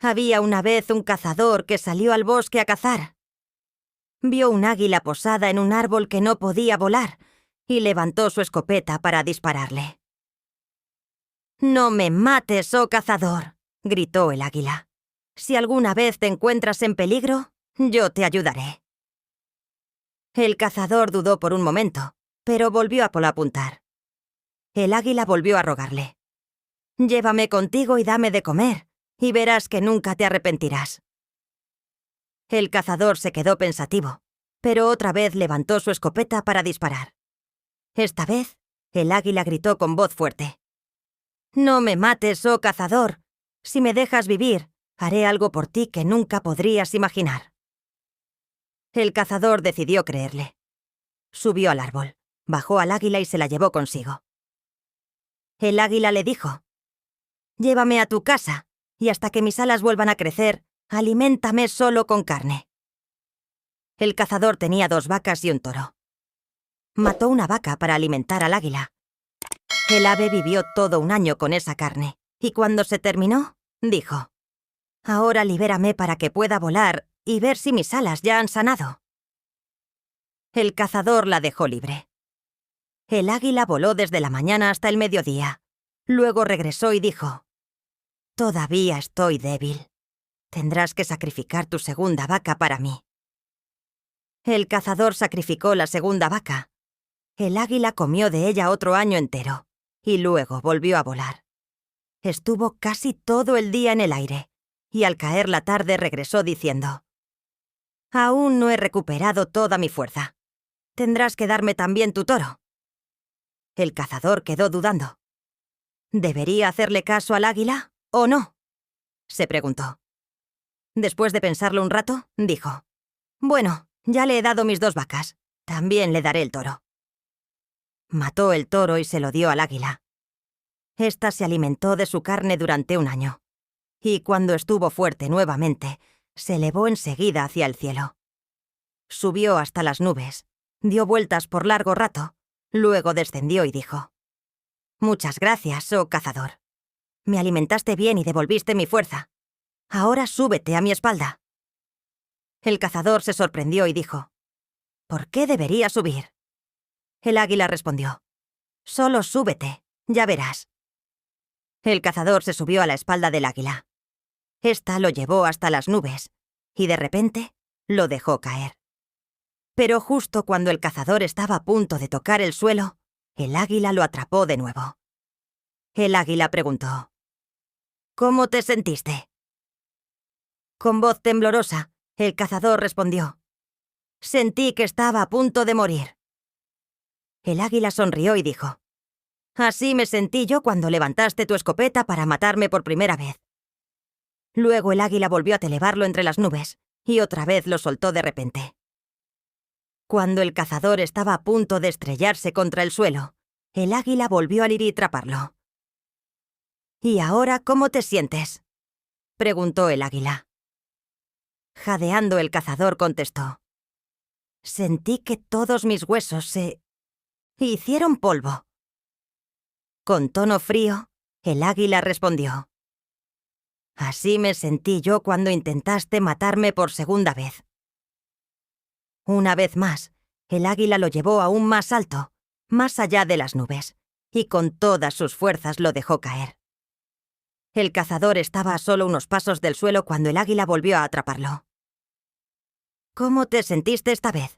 Había una vez un cazador que salió al bosque a cazar. Vio un águila posada en un árbol que no podía volar y levantó su escopeta para dispararle. «¡No me mates, oh cazador!», gritó el águila. «Si alguna vez te encuentras en peligro, yo te ayudaré». El cazador dudó por un momento, pero volvió a apuntar. El águila volvió a rogarle. «Llévame contigo y dame de comer, y verás que nunca te arrepentirás». El cazador se quedó pensativo, pero otra vez levantó su escopeta para disparar. Esta vez, el águila gritó con voz fuerte. «¡No me mates, oh cazador! Si me dejas vivir, haré algo por ti que nunca podrías imaginar». El cazador decidió creerle. Subió al árbol, bajó al águila y se la llevó consigo. El águila le dijo: «Llévame a tu casa, y hasta que mis alas vuelvan a crecer, aliméntame solo con carne». El cazador tenía 2 vacas y un toro. Mató una vaca para alimentar al águila. El ave vivió todo un año con esa carne, y cuando se terminó, dijo: «Ahora libérame para que pueda volar y ver si mis alas ya han sanado». El cazador la dejó libre. El águila voló desde la mañana hasta el mediodía. Luego regresó y dijo: «Todavía estoy débil. Tendrás que sacrificar tu segunda vaca para mí». El cazador sacrificó la segunda vaca. El águila comió de ella otro año entero, y luego volvió a volar. Estuvo casi todo el día en el aire, y al caer la tarde regresó diciendo: «Aún no he recuperado toda mi fuerza. Tendrás que darme también tu toro». El cazador quedó dudando. ¿Debería hacerle caso al águila o no?, se preguntó. Después de pensarlo un rato, dijo: «Bueno, ya le he dado mis 2 vacas. También le daré el toro». Mató el toro y se lo dio al águila. Esta se alimentó de su carne durante un año, y cuando estuvo fuerte nuevamente, se elevó enseguida hacia el cielo. Subió hasta las nubes, dio vueltas por largo rato, luego descendió y dijo: «Muchas gracias, oh cazador. Me alimentaste bien y devolviste mi fuerza. Ahora súbete a mi espalda». El cazador se sorprendió y dijo: «¿Por qué debería subir?». El águila respondió: «Solo súbete, ya verás». El cazador se subió a la espalda del águila. Esta lo llevó hasta las nubes, y de repente lo dejó caer. Pero justo cuando el cazador estaba a punto de tocar el suelo, el águila lo atrapó de nuevo. El águila preguntó: «¿Cómo te sentiste?». Con voz temblorosa, el cazador respondió: «Sentí que estaba a punto de morir». El águila sonrió y dijo: «Así me sentí yo cuando levantaste tu escopeta para matarme por primera vez». Luego el águila volvió a elevarlo entre las nubes, y otra vez lo soltó de repente. Cuando el cazador estaba a punto de estrellarse contra el suelo, el águila volvió a ir y atraparlo. «¿Y ahora cómo te sientes?», preguntó el águila. Jadeando, el cazador contestó: «Sentí que todos mis huesos se hicieron polvo». Con tono frío, el águila respondió: «Así me sentí yo cuando intentaste matarme por segunda vez». Una vez más, el águila lo llevó aún más alto, más allá de las nubes, y con todas sus fuerzas lo dejó caer. El cazador estaba a solo unos pasos del suelo cuando el águila volvió a atraparlo. «¿Cómo te sentiste esta vez?».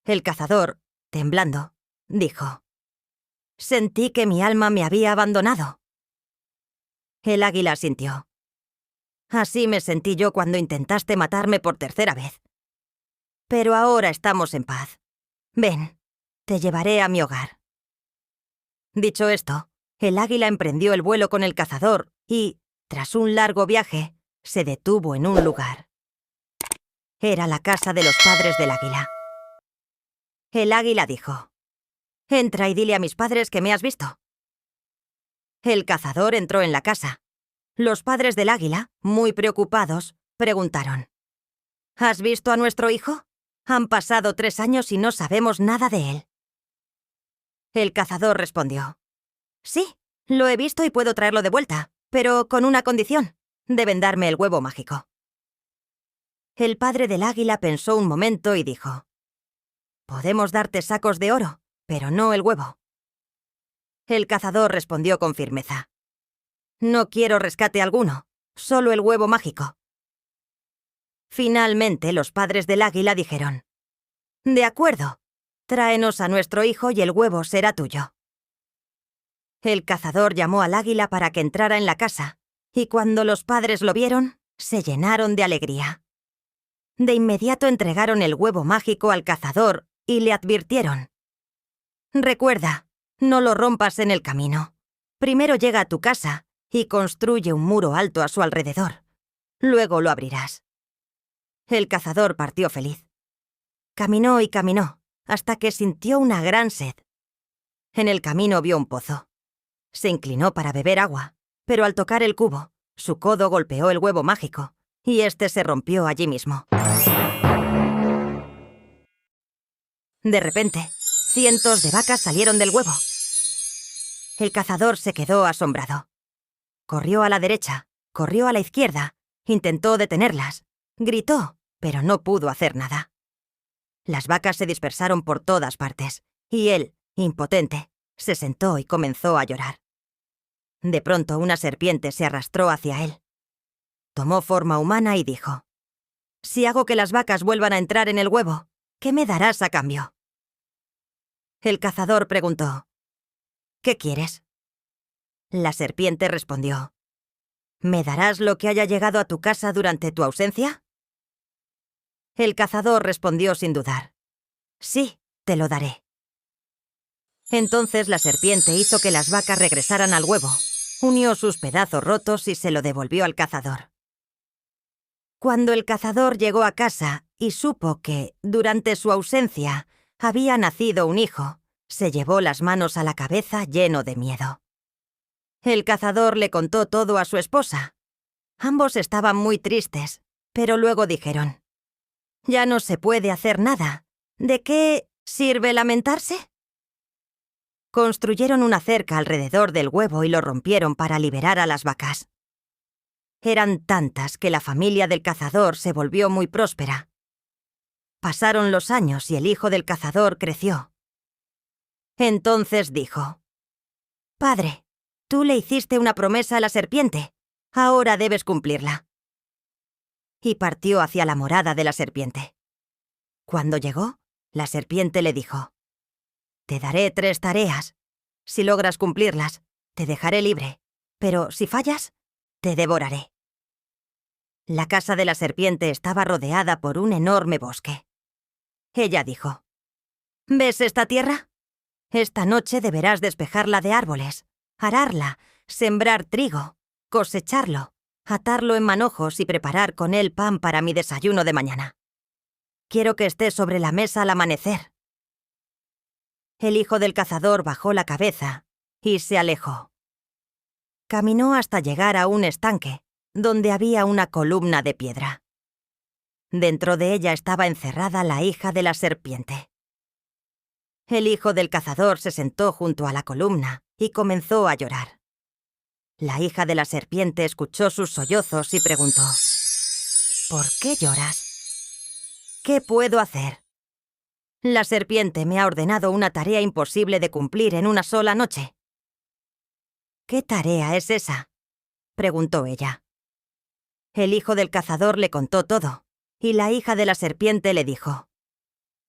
El cazador, temblando, dijo: «Sentí que mi alma me había abandonado». El águila asintió: «Así me sentí yo cuando intentaste matarme por tercera vez. Pero ahora estamos en paz. Ven, te llevaré a mi hogar». Dicho esto, el águila emprendió el vuelo con el cazador y, tras un largo viaje, se detuvo en un lugar. Era la casa de los padres del águila. El águila dijo: «Entra y dile a mis padres que me has visto». El cazador entró en la casa. Los padres del águila, muy preocupados, preguntaron: «¿Has visto a nuestro hijo? Han pasado 3 años y no sabemos nada de él». El cazador respondió: «Sí, lo he visto y puedo traerlo de vuelta, pero con una condición. Deben darme el huevo mágico. El padre del águila pensó un momento y dijo: «Podemos darte sacos de oro, pero no el huevo». El cazador respondió con firmeza: «No quiero rescate alguno, solo el huevo mágico». Finalmente, los padres del águila dijeron: «De acuerdo, tráenos a nuestro hijo y el huevo será tuyo». El cazador llamó al águila para que entrara en la casa, y cuando los padres lo vieron, se llenaron de alegría. De inmediato entregaron el huevo mágico al cazador y le advirtieron: «Recuerda, no lo rompas en el camino. Primero llega a tu casa y construye un muro alto a su alrededor. Luego lo abrirás». El cazador partió feliz. Caminó y caminó, hasta que sintió una gran sed. En el camino vio un pozo. Se inclinó para beber agua, pero al tocar el cubo, su codo golpeó el huevo mágico, y este se rompió allí mismo. De repente, cientos de vacas salieron del huevo. El cazador se quedó asombrado. Corrió a la derecha, corrió a la izquierda, intentó detenerlas, gritó, pero no pudo hacer nada. Las vacas se dispersaron por todas partes, y él, impotente, se sentó y comenzó a llorar. De pronto, una serpiente se arrastró hacia él. Tomó forma humana y dijo: «Si hago que las vacas vuelvan a entrar en el huevo, ¿qué me darás a cambio?». El cazador preguntó: «¿Qué quieres?». La serpiente respondió: «¿Me darás lo que haya llegado a tu casa durante tu ausencia?». El cazador respondió sin dudar: «Sí, te lo daré». Entonces la serpiente hizo que las vacas regresaran al huevo, unió sus pedazos rotos y se lo devolvió al cazador. Cuando el cazador llegó a casa y supo que, durante su ausencia, había nacido un hijo, se llevó las manos a la cabeza lleno de miedo. El cazador le contó todo a su esposa. Ambos estaban muy tristes, pero luego dijeron: «Ya no se puede hacer nada. ¿De qué sirve lamentarse?». Construyeron una cerca alrededor del huevo y lo rompieron para liberar a las vacas. Eran tantas que la familia del cazador se volvió muy próspera. Pasaron los años y el hijo del cazador creció. Entonces dijo: «Padre, tú le hiciste una promesa a la serpiente. Ahora debes cumplirla». Y partió hacia la morada de la serpiente. Cuando llegó, la serpiente le dijo: «Te daré 3 tareas. Si logras cumplirlas, te dejaré libre, pero si fallas, te devoraré». La casa de la serpiente estaba rodeada por un enorme bosque. Ella dijo: «¿Ves esta tierra? Esta noche deberás despejarla de árboles, ararla, sembrar trigo, cosecharlo, atarlo en manojos y preparar con él pan para mi desayuno de mañana. Quiero que esté sobre la mesa al amanecer». El hijo del cazador bajó la cabeza y se alejó. Caminó hasta llegar a un estanque, donde había una columna de piedra. Dentro de ella estaba encerrada la hija de la serpiente. El hijo del cazador se sentó junto a la columna y comenzó a llorar. La hija de la serpiente escuchó sus sollozos y preguntó: «¿Por qué lloras? ¿Qué puedo hacer? La serpiente me ha ordenado una tarea imposible de cumplir en una sola noche». «¿Qué tarea es esa?», preguntó ella. El hijo del cazador le contó todo, y la hija de la serpiente le dijo: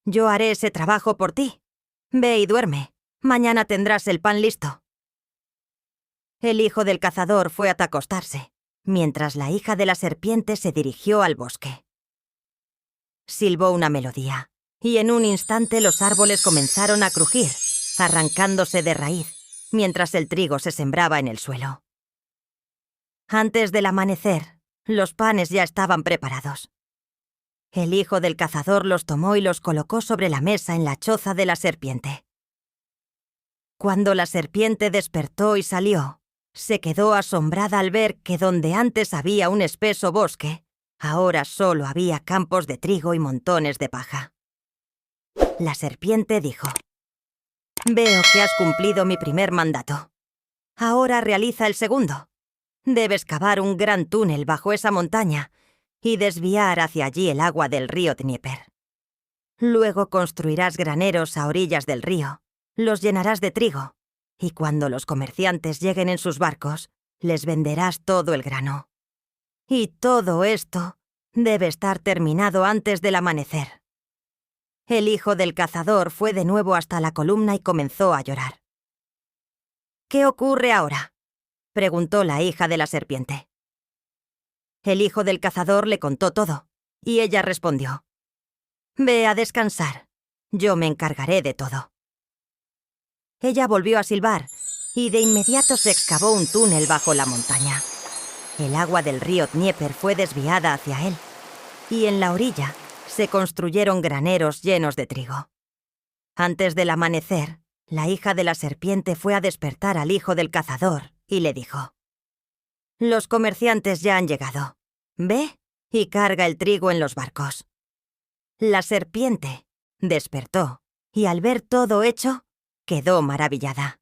«Yo haré ese trabajo por ti. Ve y duerme. Mañana tendrás el pan listo». El hijo del cazador fue a acostarse, mientras la hija de la serpiente se dirigió al bosque. Silbó una melodía, y en un instante los árboles comenzaron a crujir, arrancándose de raíz, mientras el trigo se sembraba en el suelo. Antes del amanecer, los panes ya estaban preparados. El hijo del cazador los tomó y los colocó sobre la mesa en la choza de la serpiente. Cuando la serpiente despertó y salió, se quedó asombrada al ver que donde antes había un espeso bosque, ahora solo había campos de trigo y montones de paja. La serpiente dijo: «Veo que has cumplido mi primer mandato. Ahora realiza el segundo. Debes cavar un gran túnel bajo esa montaña y desviar hacia allí el agua del río Dnieper. Luego construirás graneros a orillas del río, los llenarás de trigo, y cuando los comerciantes lleguen en sus barcos, les venderás todo el grano. Y todo esto debe estar terminado antes del amanecer. El hijo del cazador fue de nuevo hasta la columna y comenzó a llorar. «¿Qué ocurre ahora?», preguntó la hija de la serpiente. El hijo del cazador le contó todo, y ella respondió: «Ve a descansar, yo me encargaré de todo». Ella volvió a silbar, y de inmediato se excavó un túnel bajo la montaña. El agua del río Dnieper fue desviada hacia él, y en la orilla se construyeron graneros llenos de trigo. Antes del amanecer, la hija de la serpiente fue a despertar al hijo del cazador y le dijo: «Los comerciantes ya han llegado. Ve y carga el trigo en los barcos». La serpiente despertó y al ver todo hecho, quedó maravillada.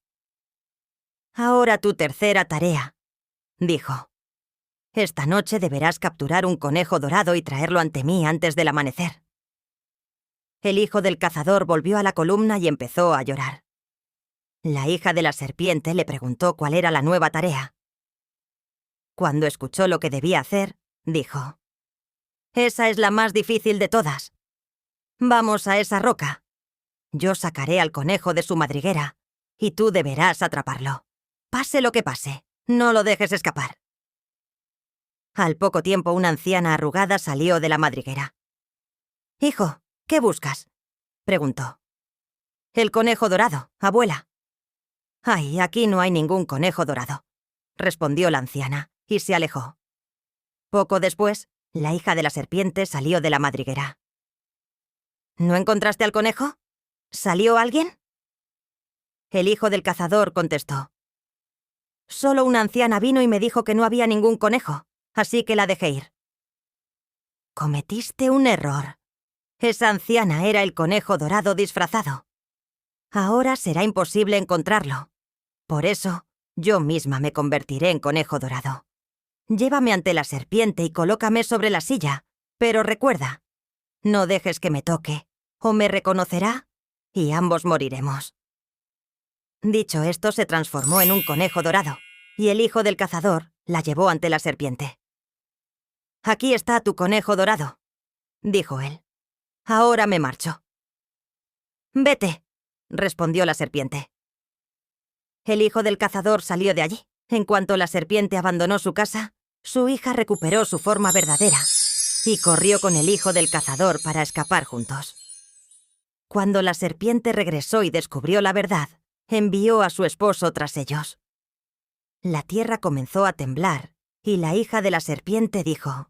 «Ahora tu tercera tarea», dijo. «Esta noche deberás capturar un conejo dorado y traerlo ante mí antes del amanecer». El hijo del cazador volvió a la columna y empezó a llorar. La hija de la serpiente le preguntó cuál era la nueva tarea. Cuando escuchó lo que debía hacer, dijo: «Esa es la más difícil de todas. Vamos a esa roca. Yo sacaré al conejo de su madriguera y tú deberás atraparlo. Pase lo que pase, no lo dejes escapar». Al poco tiempo, una anciana arrugada salió de la madriguera. «Hijo, ¿qué buscas?», preguntó. «El conejo dorado, abuela». «Ay, aquí no hay ningún conejo dorado», respondió la anciana, y se alejó. Poco después, la hija de la serpiente salió de la madriguera. «¿No encontraste al conejo? ¿Salió alguien?». El hijo del cazador contestó: «Solo una anciana vino y me dijo que no había ningún conejo, así que la dejé ir». «Cometiste un error. Esa anciana era el conejo dorado disfrazado. Ahora será imposible encontrarlo. Por eso, yo misma me convertiré en conejo dorado. Llévame ante la serpiente y colócame sobre la silla, pero recuerda, no dejes que me toque, o me reconocerá y ambos moriremos». Dicho esto, se transformó en un conejo dorado, y el hijo del cazador la llevó ante la serpiente. «Aquí está tu conejo dorado», dijo él. «Ahora me marcho». «Vete», respondió la serpiente. El hijo del cazador salió de allí. En cuanto la serpiente abandonó su casa, su hija recuperó su forma verdadera y corrió con el hijo del cazador para escapar juntos. Cuando la serpiente regresó y descubrió la verdad, envió a su esposo tras ellos. La tierra comenzó a temblar y la hija de la serpiente dijo: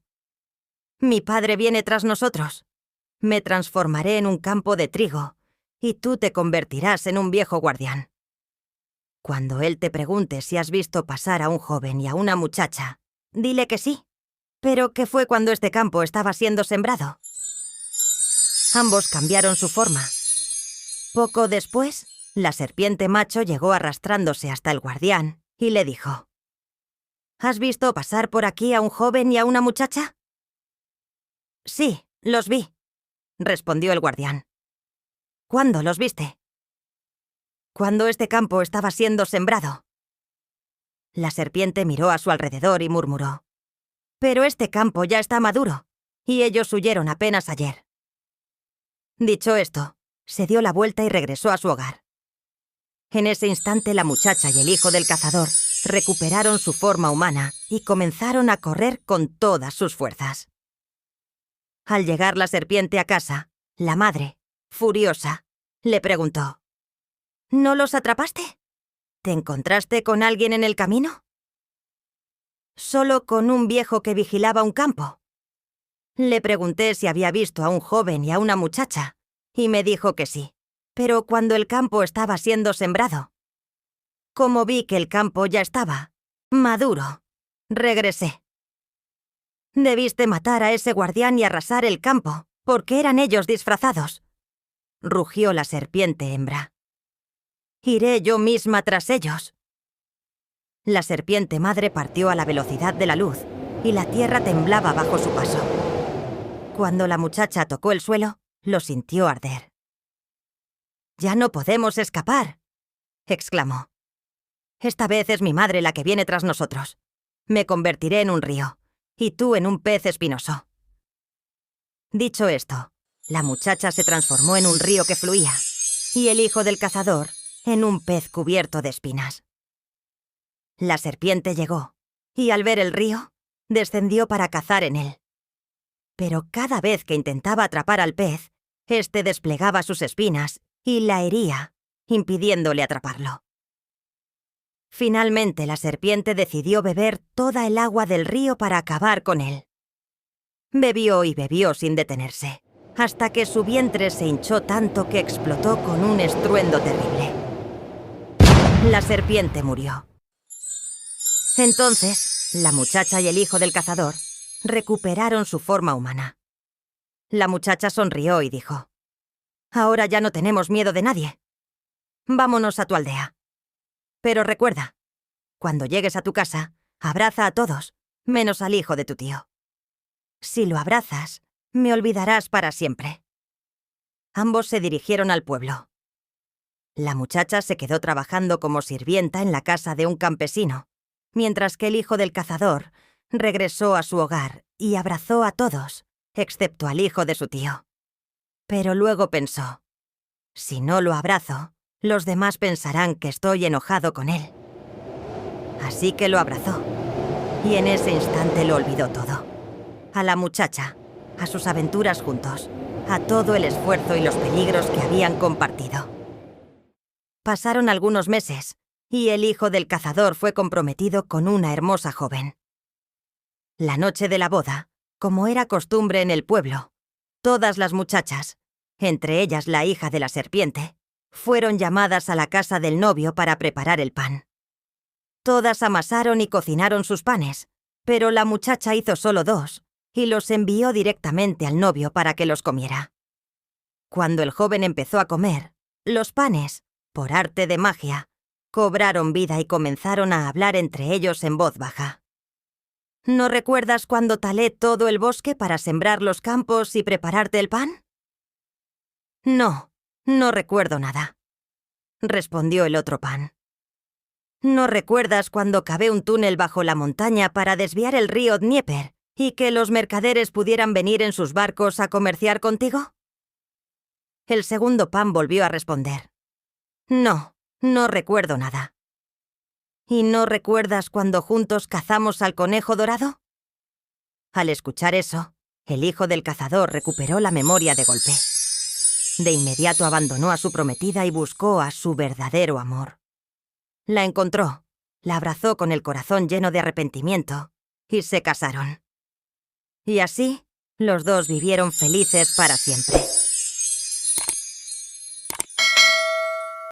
«Mi padre viene tras nosotros. Me transformaré en un campo de trigo y tú te convertirás en un viejo guardián. Cuando él te pregunte si has visto pasar a un joven y a una muchacha, dile que sí, pero que fue cuando este campo estaba siendo sembrado». Ambos cambiaron su forma. Poco después, la serpiente macho llegó arrastrándose hasta el guardián y le dijo: «¿Has visto pasar por aquí a un joven y a una muchacha?». «Sí, los vi», respondió el guardián. «¿Cuándo los viste?». «Cuando este campo estaba siendo sembrado». La serpiente miró a su alrededor y murmuró: «Pero este campo ya está maduro, y ellos huyeron apenas ayer». Dicho esto, se dio la vuelta y regresó a su hogar. En ese instante, la muchacha y el hijo del cazador recuperaron su forma humana y comenzaron a correr con todas sus fuerzas. Al llegar la serpiente a casa, la madre, furiosa, le preguntó: «¿No los atrapaste? ¿Te encontraste con alguien en el camino?». «Solo con un viejo que vigilaba un campo. Le pregunté si había visto a un joven y a una muchacha, y me dijo que sí, pero cuando el campo estaba siendo sembrado, como vi que el campo ya estaba maduro, regresé». «Debiste matar a ese guardián y arrasar el campo, porque eran ellos disfrazados», rugió la serpiente hembra. «Iré yo misma tras ellos». La serpiente madre partió a la velocidad de la luz y la tierra temblaba bajo su paso. Cuando la muchacha tocó el suelo, lo sintió arder. «¡Ya no podemos escapar!», exclamó. «Esta vez es mi madre la que viene tras nosotros. Me convertiré en un río, y tú en un pez espinoso». Dicho esto, la muchacha se transformó en un río que fluía, y el hijo del cazador en un pez cubierto de espinas. La serpiente llegó, y al ver el río, descendió para cazar en él. Pero cada vez que intentaba atrapar al pez, éste desplegaba sus espinas y la hería, impidiéndole atraparlo. Finalmente, la serpiente decidió beber toda el agua del río para acabar con él. Bebió y bebió sin detenerse, hasta que su vientre se hinchó tanto que explotó con un estruendo terrible. La serpiente murió. Entonces, la muchacha y el hijo del cazador recuperaron su forma humana. La muchacha sonrió y dijo: «Ahora ya no tenemos miedo de nadie. Vámonos a tu aldea. Pero recuerda, cuando llegues a tu casa, abraza a todos, menos al hijo de tu tío. Si lo abrazas, me olvidarás para siempre». Ambos se dirigieron al pueblo. La muchacha se quedó trabajando como sirvienta en la casa de un campesino, mientras que el hijo del cazador regresó a su hogar y abrazó a todos, excepto al hijo de su tío. Pero luego pensó: si no lo abrazo, los demás pensarán que estoy enojado con él. Así que lo abrazó, y en ese instante lo olvidó todo. A la muchacha, a sus aventuras juntos, a todo el esfuerzo y los peligros que habían compartido. Pasaron algunos meses, y el hijo del cazador fue comprometido con una hermosa joven. La noche de la boda, como era costumbre en el pueblo, todas las muchachas, entre ellas la hija de la serpiente, fueron llamadas a la casa del novio para preparar el pan. Todas amasaron y cocinaron sus panes, pero la muchacha hizo solo 2 y los envió directamente al novio para que los comiera. Cuando el joven empezó a comer, los panes, por arte de magia, cobraron vida y comenzaron a hablar entre ellos en voz baja. ¿No recuerdas cuando talé todo el bosque para sembrar los campos y prepararte el pan? No, no recuerdo nada, respondió el otro pan. ¿No recuerdas cuando cavé un túnel bajo la montaña para desviar el río Dnieper y que los mercaderes pudieran venir en sus barcos a comerciar contigo? El segundo pan volvió a responder: no, no recuerdo nada. ¿Y no recuerdas cuando juntos cazamos al conejo dorado? Al escuchar eso, el hijo del cazador recuperó la memoria de golpe. De inmediato abandonó a su prometida y buscó a su verdadero amor. La encontró, la abrazó con el corazón lleno de arrepentimiento y se casaron. Y así, los dos vivieron felices para siempre.